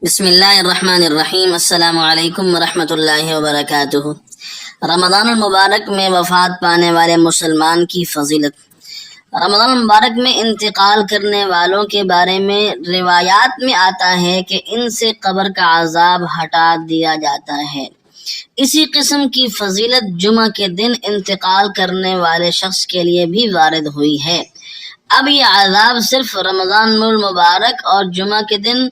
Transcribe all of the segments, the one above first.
بسم اللہ الرحمن الرحیم۔ السلام علیکم ورحمۃ اللہ وبرکاتہ۔ رمضان المبارک میں وفات پانے والے مسلمان کی فضیلت۔ رمضان المبارک میں انتقال کرنے والوں کے بارے میں روایات میں آتا ہے کہ ان سے قبر کا عذاب ہٹا دیا جاتا ہے۔ اسی قسم کی فضیلت جمعہ کے دن انتقال کرنے والے شخص کے لیے بھی وارد ہوئی ہے۔ اب یہ عذاب صرف رمضان المبارک اور جمعہ کے دن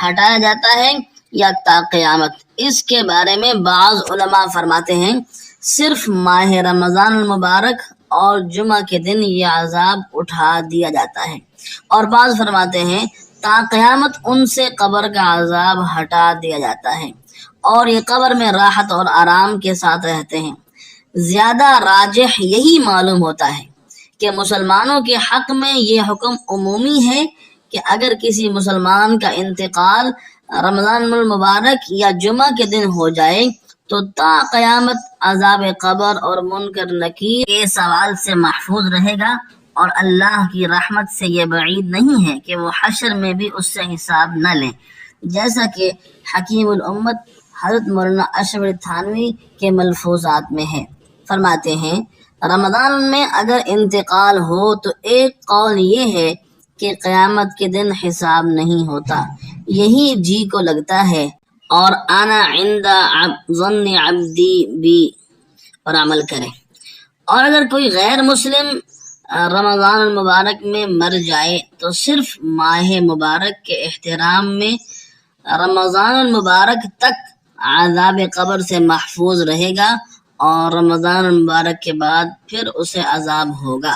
ہٹایا جاتا ہے یا تا قیامت؟ اس کے بارے میں بعض علماء فرماتے ہیں صرف ماہ رمضان المبارک اور جمعہ کے دن یہ عذاب اٹھا دیا جاتا ہے، اور بعض فرماتے ہیں تا قیامت ان سے قبر کا عذاب ہٹا دیا جاتا ہے اور یہ قبر میں راحت اور آرام کے ساتھ رہتے ہیں۔ زیادہ راجح یہی معلوم ہوتا ہے کہ مسلمانوں کے حق میں یہ حکم عمومی ہے کہ اگر کسی مسلمان کا انتقال رمضان المبارک یا جمعہ کے دن ہو جائے تو تا قیامت عذاب قبر اور منکر نکیر کے سوال سے محفوظ رہے گا، اور اللہ کی رحمت سے یہ بعید نہیں ہے کہ وہ حشر میں بھی اس سے حساب نہ لیں، جیسا کہ حکیم الامت حضرت مولانا اشرف علی تھانوی کے ملفوظات میں ہے۔ فرماتے ہیں رمضان میں اگر انتقال ہو تو ایک قول یہ ہے کہ قیامت کے دن حساب نہیں ہوتا، یہی جی کو لگتا ہے، اور انا عند ظن عبدی بی اور عمل کرے۔ اور اگر کوئی غیر مسلم رمضان المبارک میں مر جائے تو صرف ماہ مبارک کے احترام میں رمضان المبارک تک عذاب قبر سے محفوظ رہے گا، اور رمضان المبارک کے بعد پھر اسے عذاب ہوگا۔